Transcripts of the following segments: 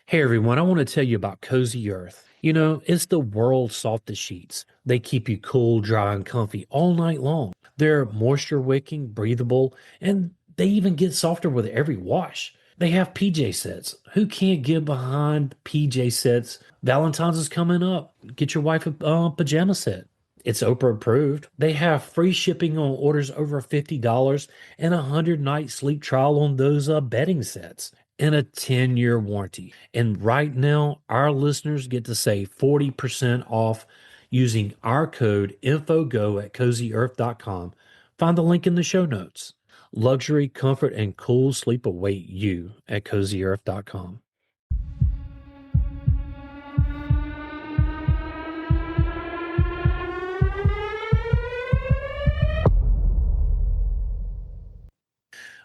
Hey everyone, I want to tell you about Cozy Earth. It's the world's softest sheets. They keep you cool, dry, and comfy all night long. They're moisture wicking, breathable, and they even get softer with every wash. They have PJ sets. Who can't get behind PJ sets? Valentine's is coming up. Get your wife a pajama set. It's Oprah approved. They have free shipping on orders over $50 and a 100-night sleep trial on those bedding sets and a 10-year warranty. And right now, our listeners get to save 40% off using our code INFOGO at CozyEarth.com. Find the link in the show notes. Luxury, comfort, and cool sleep await you at CozyEarth.com.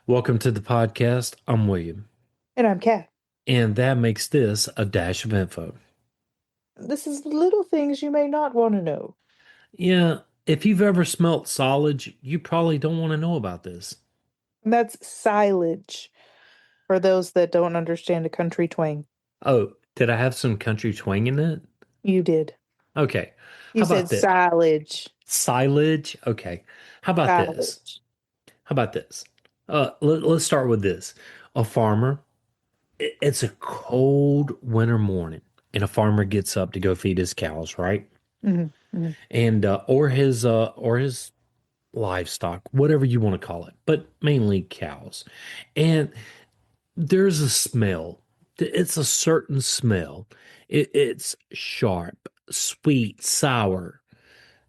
Welcome to the podcast. I'm William, And I'm Kat. and that makes this a dash of info. This is little things you may not want to know. Yeah, if you've ever smelt silage, you probably don't want to know about this. And that's silage for those that don't understand a country twang. Oh, did I have some country twang in it? You did. Okay. You How said about this? silage. Silage? Okay. How about this? Silage. How about this? Let's start with this. A farmer, it's a cold winter morning, and a farmer gets up to go feed his cows, right? hmm hmm And or his livestock, whatever you want to call it, but mainly cows. And there's a smell. It's a certain smell. It's sharp, sweet, sour.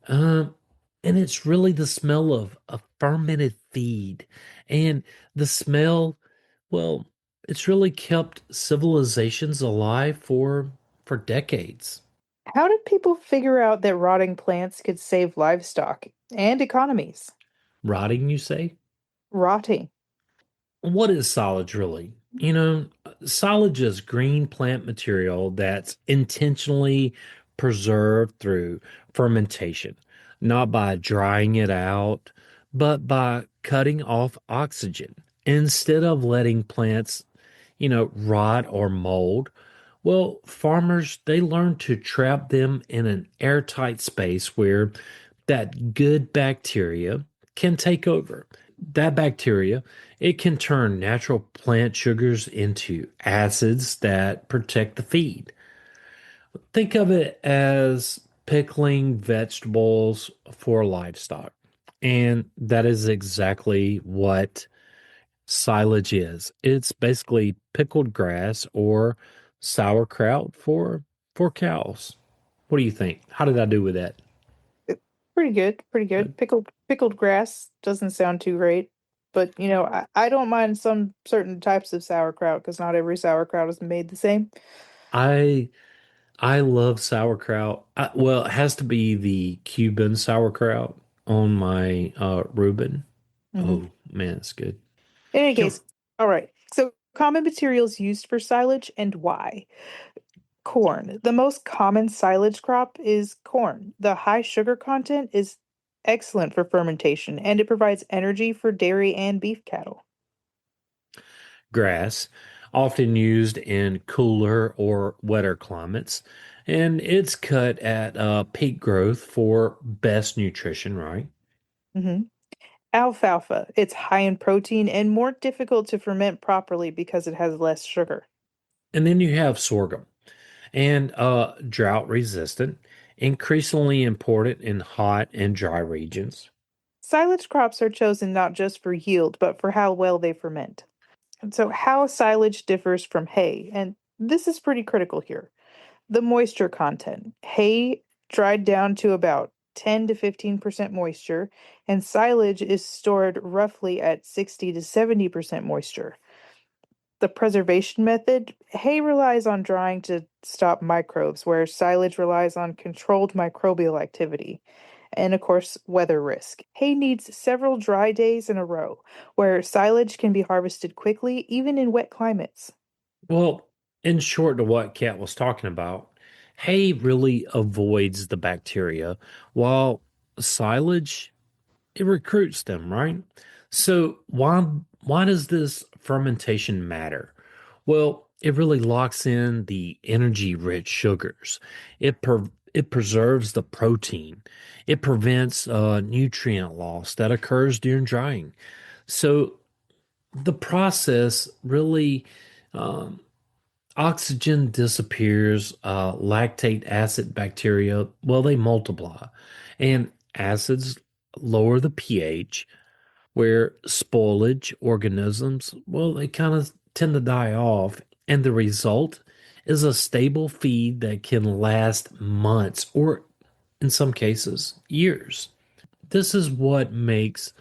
Um, and it's really the smell of a fermented feed. And the smell, well, it's really kept civilizations alive for decades. How did people figure out that rotting plants could save livestock and economies? Rotting, you say? Rotting. What is silage really? Silage is green plant material that's intentionally preserved through fermentation, not by drying it out, but by cutting off oxygen. Instead of letting plants, rot or mold, well, farmers, they learn to trap them in an airtight space where that good bacteria can take over. That bacteria, it can turn natural plant sugars into acids that protect the feed. Think of it as pickling vegetables for livestock. And that is exactly what silage is. It's basically pickled grass or sauerkraut for cows. What do you think? How did I do with that? Uh, Pretty good. Pretty Good. good. Pickled grass doesn't sound too great. But I don't mind some certain types of sauerkraut because not every sauerkraut is made the same. I I love sauerkraut. Well, it has to be the Cuban sauerkraut on my Reuben. hmm Oh man, it's good. In any Can't, case, all right. So, common materials used for silage and why? Corn. The most common silage crop is corn. The high sugar content is excellent for fermentation and it provides energy for dairy and beef cattle. Grass, often used in cooler or wetter climates, and it's cut at peak growth for best nutrition, right? hmm Alfalfa. It's high in protein and more difficult to ferment properly because it has less sugar. And then you have sorghum and drought resistant, increasingly important in hot and dry regions. Silage crops are chosen not just for yield, but for how well they ferment. And so, how silage differs from hay, and this is pretty critical here. The moisture content. Hay dried down to about 10 to 15% moisture, and silage is stored roughly at 60 to 70% moisture. The preservation method, hay relies on drying to stop microbes, where silage relies on controlled microbial activity. And of course, weather risk. Hay needs several dry days in a row, where silage can be harvested quickly, even in wet climates. Well, in short to what Kat was talking about, hay really avoids the bacteria, while silage, it recruits them, right? So why does this fermentation matter? Well, It really locks in the energy-rich sugars. It preserves the protein. It prevents nutrient loss that occurs during drying. So the process really um, oxygen disappears, lactate acid bacteria, well, they multiply, and acids lower the pH, where spoilage organisms, well, they kind of tend to die off, and the result is a stable feed that can last months or, in some cases, years. This is what makes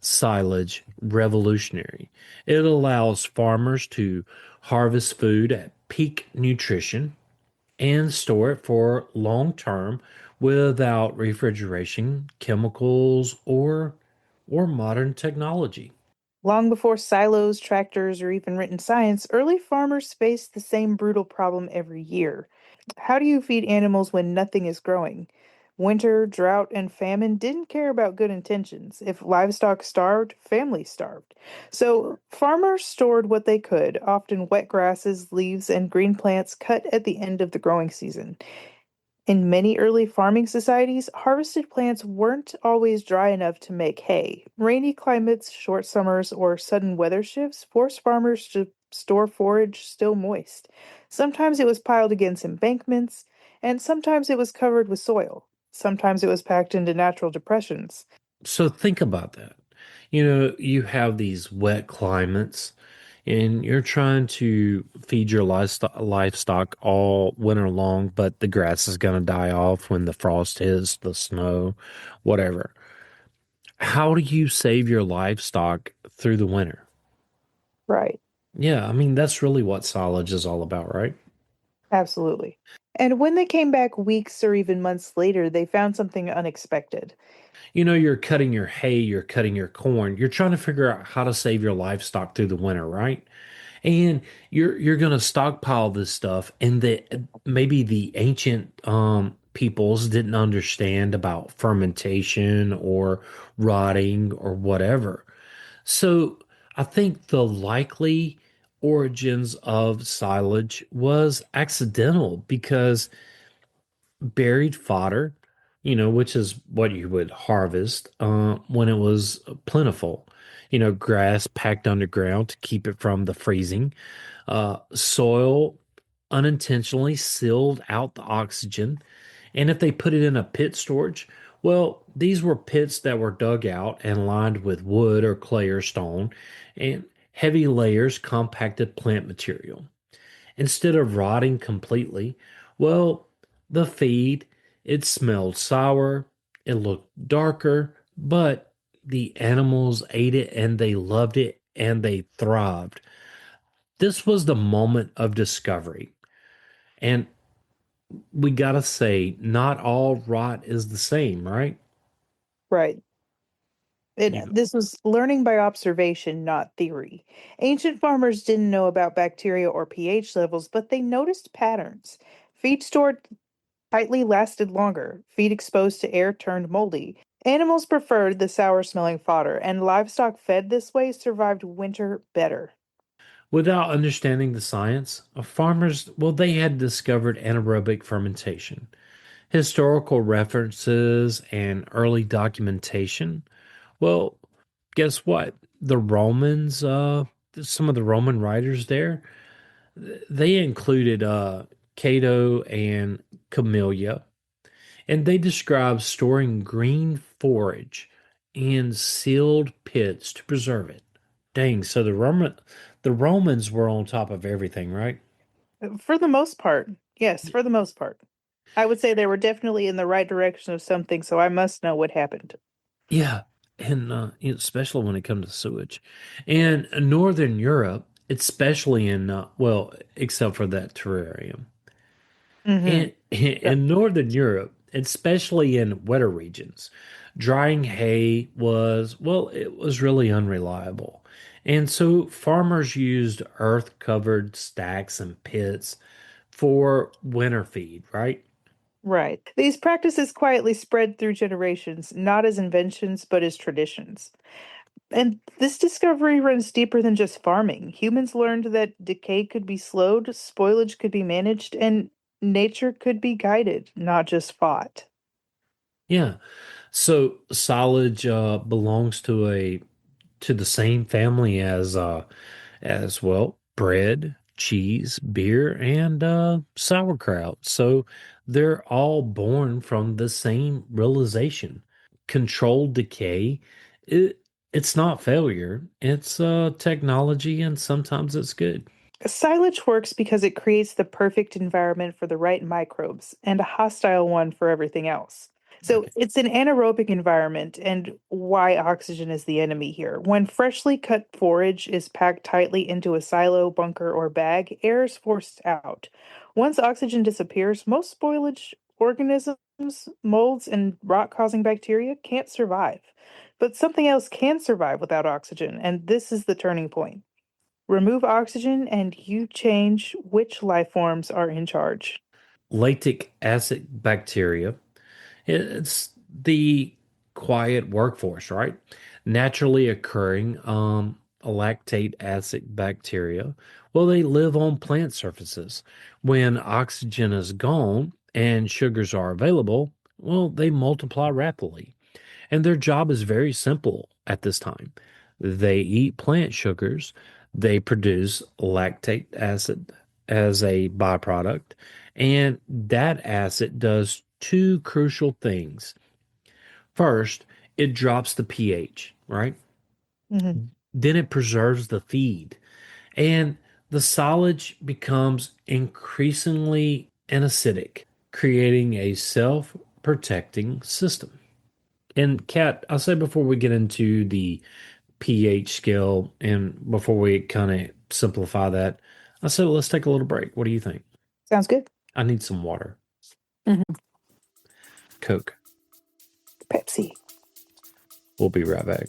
silage revolutionary. It allows farmers to harvest food at peak nutrition and store it for long term without refrigeration, chemicals, or modern technology. Long before silos, tractors, or even written science, early farmers faced the same brutal problem every year. How do you feed animals when nothing is growing? Winter, drought, and famine didn't care about good intentions. If livestock starved, families starved. So farmers stored what they could, often wet grasses, leaves, and green plants cut at the end of the growing season. In many early farming societies, harvested plants weren't always dry enough to make hay. Rainy climates, short summers, or sudden weather shifts forced farmers to store forage still moist. Sometimes it was piled against embankments, and sometimes it was covered with soil. Sometimes it was packed into natural depressions. So think about that. You have these wet climates and you're trying to feed your livestock all winter long, but the grass is going to die off when the frost hits, the snow, whatever. How do you save your livestock through the winter? Right, Yeah, I mean, that's really what silage is all about, right? absolutely. And when they came back weeks or even months later, they found something unexpected. You're cutting your hay, you're cutting your corn, you're trying to figure out how to save your livestock through the winter, right? And you're gonna stockpile this stuff, and maybe the ancient peoples didn't understand about fermentation or rotting or whatever. So I think the likely origins of silage was accidental because buried fodder, which is what you would harvest when it was plentiful. Grass packed underground to keep it from the freezing. Soil unintentionally sealed out the oxygen. And if they put it in a pit storage, well, these were pits that were dug out and lined with wood or clay or stone, and heavy layers compacted plant material. Instead of rotting completely, well, the feed, it smelled sour, it looked darker, but the animals ate it and they loved it and they thrived. This was the moment of discovery. And we gotta say, not all rot is the same, right? Right. You, This was learning by observation, not theory. Ancient farmers didn't know about bacteria or pH levels, but they noticed patterns. Feed stored tightly lasted longer. Feed exposed to air turned moldy. Animals preferred the sour smelling fodder, and livestock fed this way survived winter better. without understanding the science, farmers, well, they had discovered anaerobic fermentation. Historical references and early documentation. Well, guess what? The Romans, some of the Roman writers there, they included Cato and Camellia, and they describe storing green forage in sealed pits to preserve it. Dang, so the Romans were on top of everything, right? For the most part, yes, for the most part. I would say they were definitely in the right direction of something, so I must know what happened. Yeah, and especially when it comes to sewage. And Northern Europe, especially in well, except for that terrarium. Mm-hmm. And in Northern Europe, especially in wetter regions, drying hay was, well, it was really unreliable. And so farmers used earth-covered stacks and pits for winter feed, right? Right. These practices quietly spread through generations, not as inventions, but as traditions. And this discovery runs deeper than just farming. Humans learned that decay could be slowed, spoilage could be managed, and nature could be guided, not just fought. Yeah. So silage belongs to the same family as well, bread, cheese, beer, and sauerkraut. So they're all born from the same realization. Controlled decay, it's not failure. It's technology, and sometimes it's good. Silage works because it creates the perfect environment for the right microbes and a hostile one for everything else. So Okay. it's an anaerobic environment, and why oxygen is the enemy here. When freshly cut forage is packed tightly into a silo, bunker, or bag, air is forced out. Once oxygen disappears, most spoilage organisms, molds, and rot causing bacteria can't survive. But something else can survive without oxygen, and this is the turning point. Remove oxygen and you change which life forms are in charge. Lactic acid bacteria. It's the quiet workforce, right? Naturally occurring lactate acid bacteria. Well, they live on plant surfaces. When oxygen is gone and sugars are available, well, they multiply rapidly. And their job is very simple at this time. They eat plant sugars, they produce lactate acid as a byproduct, and that acid does two crucial things. First, it drops the pH, right? Mhm. Then it preserves the feed, and the silage becomes increasingly acidic, creating a self-protecting system. And Kat, I'll say before we get into the pH scale and before we kind of simplify that, I said let's take a little break. What do you think? Sounds good. I need some water. Mhm. Coke. Pepsi. We'll be right back.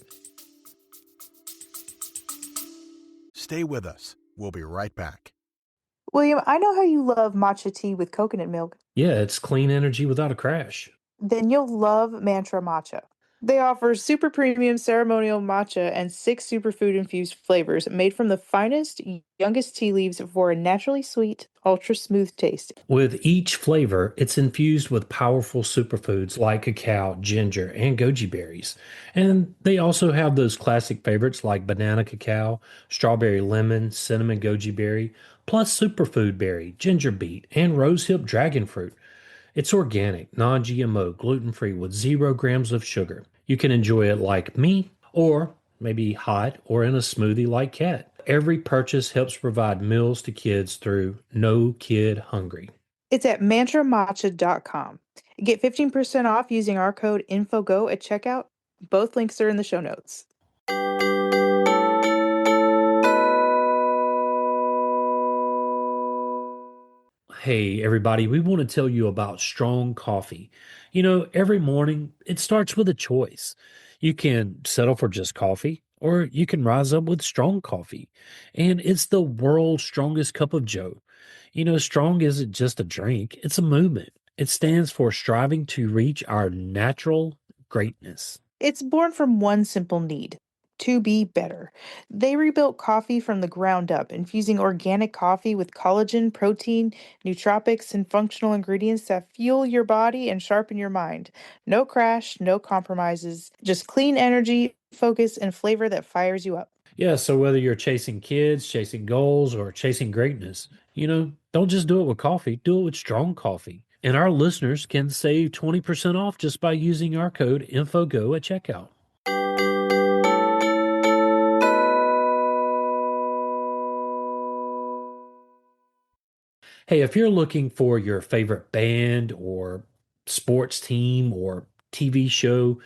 Stay with us. We'll be right back. William, I know how you love matcha tea with coconut milk. Yeah, it's clean energy without a crash. Then you'll love Mantra Matcha. They offer super premium ceremonial matcha and six superfood infused flavors made from the finest, youngest tea leaves for a naturally sweet, ultra smooth taste. With each flavor, it's infused with powerful superfoods like cacao, ginger, and goji berries. And they also have those classic favorites like banana cacao, strawberry lemon, cinnamon goji berry, plus superfood berry, ginger beet, and rosehip dragon fruit. It's organic, non GMO, gluten free with 0 grams of sugar. You can enjoy it like me, or maybe hot or in a smoothie like Cat. Every purchase helps provide meals to kids through No Kid Hungry. It's at mantramatcha.com. Get 15% off using our code INFOGO at checkout. Both links are in the show notes. Hey, everybody, we want to tell you about strong coffee. Every morning it starts with a choice. You can settle for just coffee, or you can rise up with strong coffee. And it's the world's strongest cup of joe. Strong isn't just a drink, it's a movement. It stands for striving to reach our natural greatness. It's born from one simple need to be better. They rebuilt coffee from the ground up, infusing organic coffee with collagen, protein, nootropics, and functional ingredients that fuel your body and sharpen your mind. No crash, no compromises, just clean energy, focus, and flavor that fires you up. Yeah, so whether you're chasing kids, chasing goals, or chasing greatness, don't just do it with coffee, do it with strong coffee. And our listeners can save 20% off just by using our code INFOGO at checkout. Hey, if you're looking for your favorite band or sports team or TV show,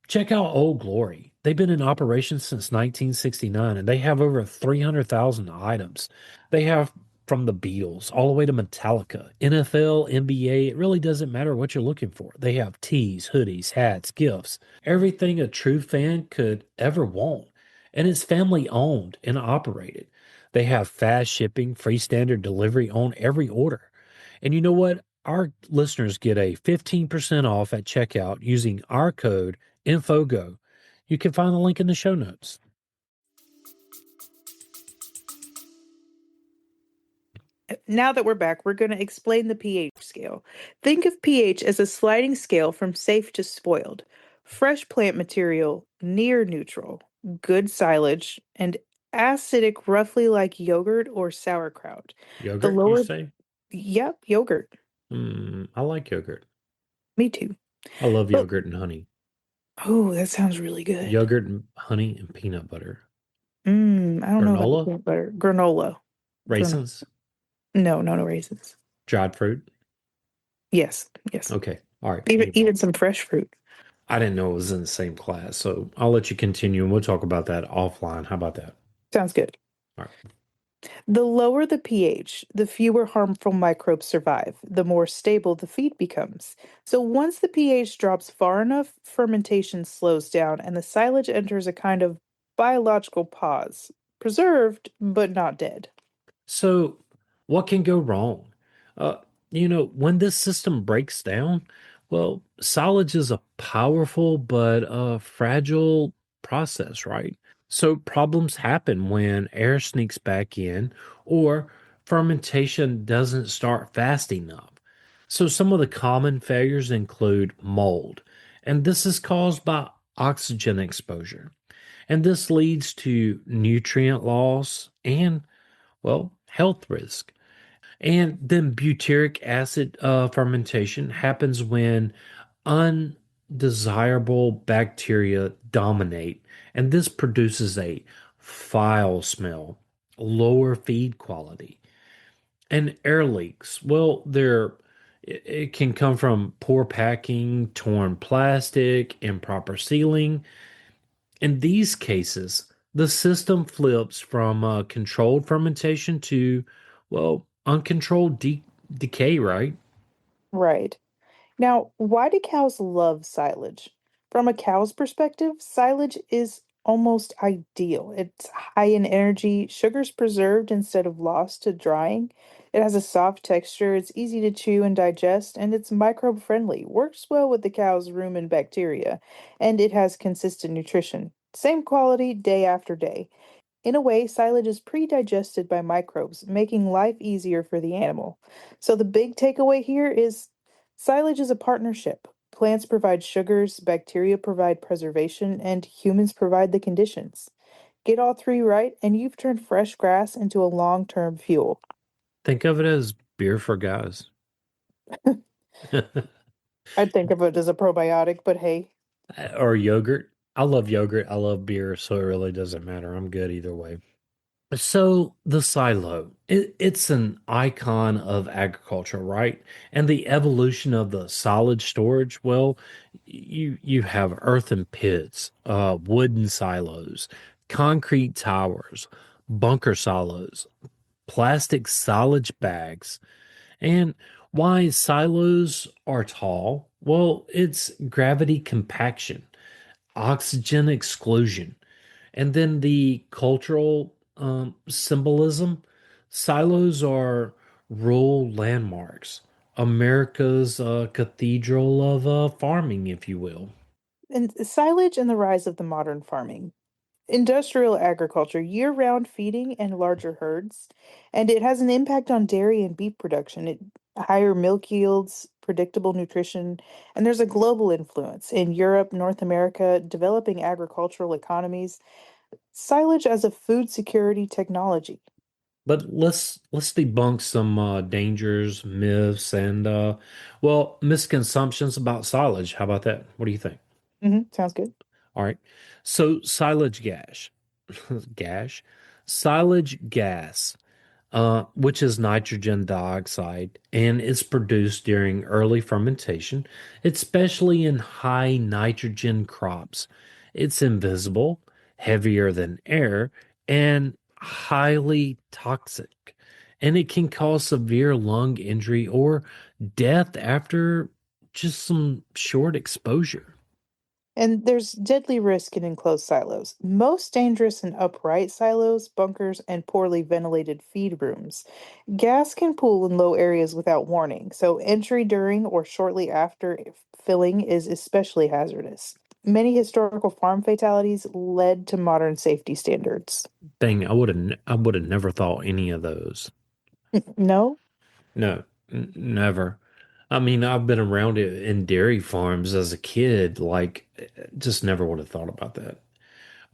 check out Old Glory. They've been in operation since 1969 and they have over 300,000 items. They have from the Beatles all the way to Metallica, NFL, NBA. It really doesn't matter what you're looking for. They have tees, hoodies, hats, gifts, everything a true fan could ever want. And it's family owned and operated. They have fast shipping, free standard delivery on every order. And you know what? Our listeners get a 15% off at checkout using our code INFOGO. You can find the link in the show notes. Now that we're back, we're going to explain the pH scale. Think of pH as a sliding scale from safe to spoiled. Fresh plant material, near neutral, good silage, and acidic, roughly like yogurt or sauerkraut. The Yogurt, you lower, say? yep, yogurt. I like yogurt. Me too. I love But, yogurt and honey. oh, that sounds really good. Yogurt and honey and peanut butter. I don't know about the Granola, peanut butter. Granola. Granola. raisins, No, no, no raisins. dried fruit. Yes, yes. Okay. All right. Even Anyway, some fresh fruit. I didn't know it was in the same class, so I'll let you continue and we'll talk about that offline. How about that? Sounds good. All right. The lower the pH, the fewer harmful microbes survive, the more stable the feed becomes. So once the pH drops far enough, fermentation slows down and the silage enters a kind of biological pause, preserved but not dead. So, what can go wrong? Uh, when this system breaks down, well, silage is a powerful but fragile process, right? So, problems happen when air sneaks back in or fermentation doesn't start fast enough. So, some of the common failures include mold, and this is caused by oxygen exposure. And this leads to nutrient loss and health risk. And then butyric acid fermentation happens when undesirable bacteria dominate, and this produces a foul smell, lower feed quality, and air leaks. Well, it can come from poor packing, torn plastic, improper sealing. In these cases, the system flips from controlled fermentation to, uncontrolled decay, right? Right. Now, why do cows love silage? From a cow's perspective, silage is almost ideal. It's high in energy, sugar's preserved instead of lost to drying. It has a soft texture, it's easy to chew and digest, and it's microbe friendly. Works well with the cow's rumen bacteria, and it has consistent nutrition. Same quality day after day. In a way, silage is pre-digested by microbes, making life easier for the animal. So the big takeaway here is silage is a partnership. Plants provide sugars, bacteria provide preservation, and humans provide the conditions. Get all three right, and you've turned fresh grass into a long-term fuel. Think of it as beer for guys. I'd think of it as a probiotic, but hey. Or yogurt. I love yogurt. I love beer, so it really doesn't matter. I'm good either way. So the silo, it's an icon of agriculture, right? And the evolution of the solid storage, well, you have earthen pits, wooden silos, concrete towers, bunker silos, plastic silage bags. And why silos are tall? Well, it's gravity compaction, oxygen exclusion, and then the cultural symbolism. Silos are rural landmarks, America's cathedral of farming, if you will. And silage and the rise of the modern farming. Industrial agriculture, year-round feeding and larger herds, and it has an impact on dairy and beef production. Higher milk yields, predictable nutrition, and there's a global influence in Europe, North America, developing agricultural economies. Silage as a food security technology. But let's debunk some dangers, myths, and misconceptions about silage. How about that? What do you think? Sounds good. All right. So silage gas, gas, silage gas, which is nitrogen dioxide, and is produced during early fermentation, especially in high nitrogen crops. It's invisible, heavier than air, and highly toxic. And it can cause severe lung injury or death after just some short exposure. And there's deadly risk in enclosed silos. Most dangerous in upright silos, bunkers, and poorly ventilated feed rooms. Gas can pool in low areas without warning, so entry during or shortly after filling is especially hazardous. Many historical farm fatalities led to modern safety standards. Thing I would have never thought any of those. No? No, never. I mean, I've been around it in dairy farms as a kid, like just never would have thought about that.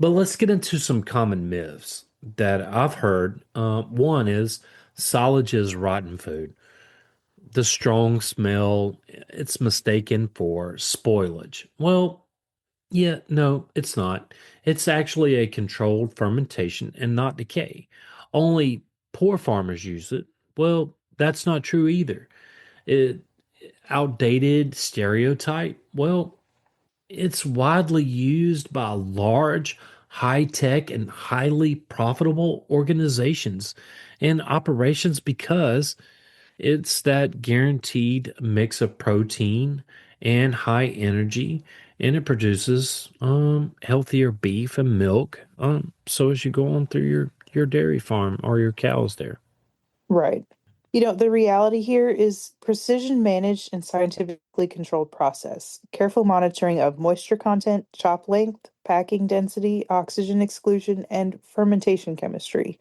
But let's get into some common myths that I've heard. One is silage is rotten food. The strong smell, it's mistaken for spoilage. Well, yeah, no, it's not. It's actually a controlled fermentation and not decay. Only poor farmers use it. Well, that's not true either. It outdated stereotype. Well, it's widely used by large, high-tech and highly profitable organizations and operations because it's that guaranteed mix of protein and high energy, and it produces healthier beef and milk. So as you go on through your dairy farm or your cows there. Right. The reality here is precision managed and scientifically controlled process, careful monitoring of moisture content, chop length, packing density, oxygen exclusion, and fermentation chemistry,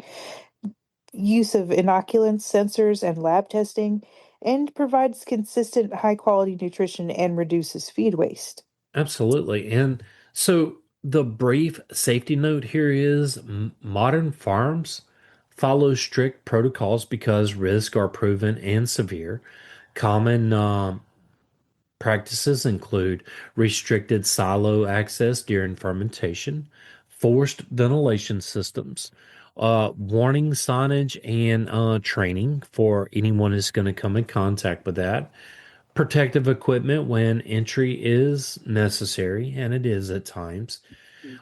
use of inoculants, sensors, and lab testing, and provides consistent high quality nutrition and reduces feed waste. Absolutely. And so the brief safety note here is modern farms follow strict protocols because risks are proven and severe. Common practices include restricted silo access during fermentation, forced ventilation systems, warning signage and training for anyone who's going to come in contact with that, protective equipment when entry is necessary, and it is at times.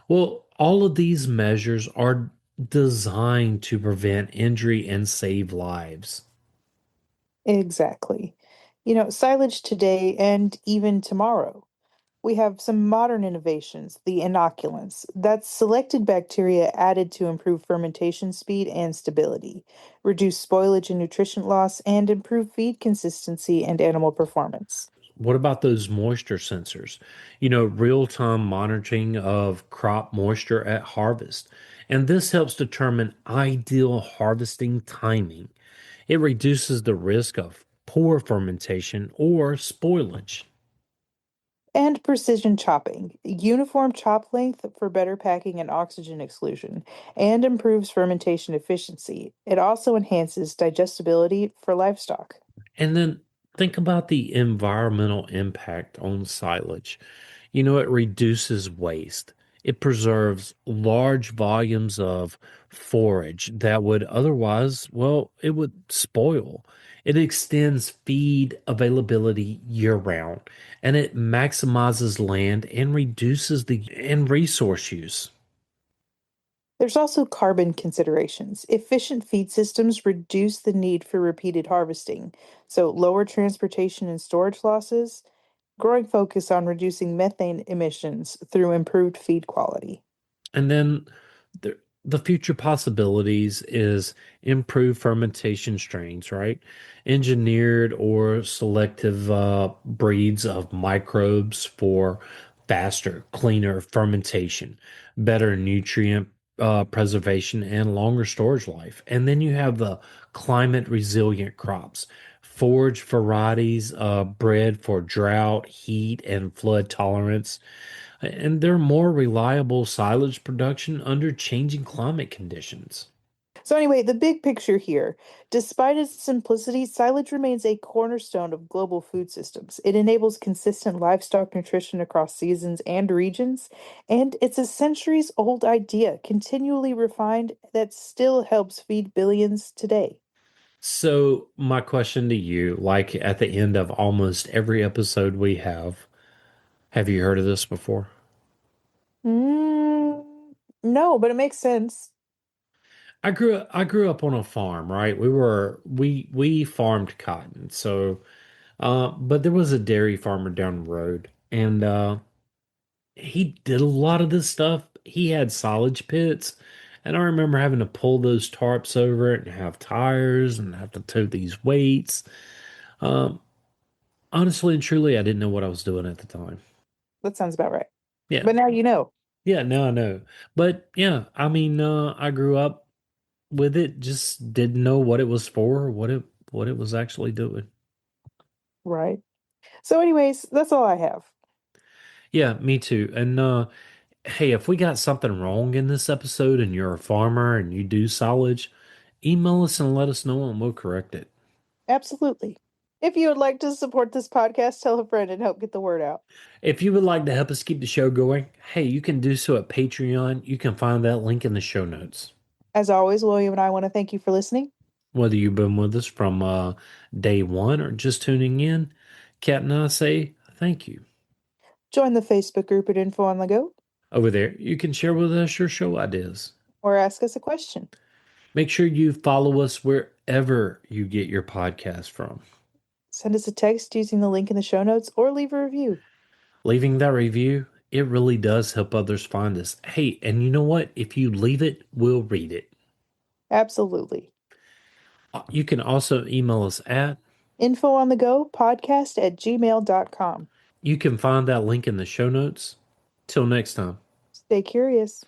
Well, all of these measures are designed to prevent injury and save lives. Exactly. Silage today and even tomorrow. We have some modern innovations, the inoculants. That's selected bacteria added to improve fermentation speed and stability, reduce spoilage and nutrient loss, and improve feed consistency and animal performance. What about those moisture sensors? Real-time monitoring of crop moisture at harvest. And this helps determine ideal harvesting timing. It reduces the risk of poor fermentation or spoilage. And precision chopping, uniform chop length for better packing and oxygen exclusion, and improves fermentation efficiency. It also enhances digestibility for livestock. And then think about the environmental impact on silage. It reduces waste. It preserves large volumes of forage that would otherwise, well, it would spoil. It extends feed availability year round, and it maximizes land and reduces the and resource use. There's also carbon considerations. Efficient feed systems reduce the need for repeated harvesting, so lower transportation and storage losses, growing focus on reducing methane emissions through improved feed quality. And then the future possibilities is improved fermentation strains, right? Engineered or selective breeds of microbes for faster, cleaner fermentation, better nutrient preservation, and longer storage life. And then you have the climate resilient crops. Forage varieties bred for drought, heat, and flood tolerance, and they're more reliable silage production under changing climate conditions. So, anyway, the big picture here, despite its simplicity, silage remains a cornerstone of global food systems. It enables consistent livestock nutrition across seasons and regions, and it's a centuries old idea, continually refined, that still helps feed billions today. So, my question to you, like at the end of almost every episode we have you heard of this before? Mm, no, but it makes sense. I grew up on a farm, right? We farmed cotton. So, but there was a dairy farmer down the road, and he did a lot of this stuff. He had silage pits, and I remember having to pull those tarps over it and have tires and have to tote these weights. Um, Honestly and truly, I didn't know what I was doing at the time. That sounds about right. Yeah. But now you know. Yeah, now I know. But yeah, I mean, I grew up with it, just didn't know what it was for, what it was actually doing. Right. So, anyways, that's all I have. Yeah, me too. And hey, if we got something wrong in this episode and you're a farmer and you do silage, email us and let us know and we'll correct it. Absolutely. If you would like to support this podcast, tell a friend and help get the word out. If you would like to help us keep the show going, hey, you can do so at Patreon. You can find that link in the show notes. As always, William and I want to thank you for listening. Whether you've been with us from day one or just tuning in, Kat and I say thank you. Join the Facebook group at Info on the Go Over there, you can share with us your show ideas. or ask us a question. Make sure you follow us wherever you get your podcast from. Send us a text using the link in the show notes or leave a review. Leaving that review, it really does help others find us. Hey, and you know what? If you leave it, we'll read it. Absolutely. You can also email us at, Info on the Go podcast at gmail.com. you can find that link in the show notes. Till next time. Stay curious.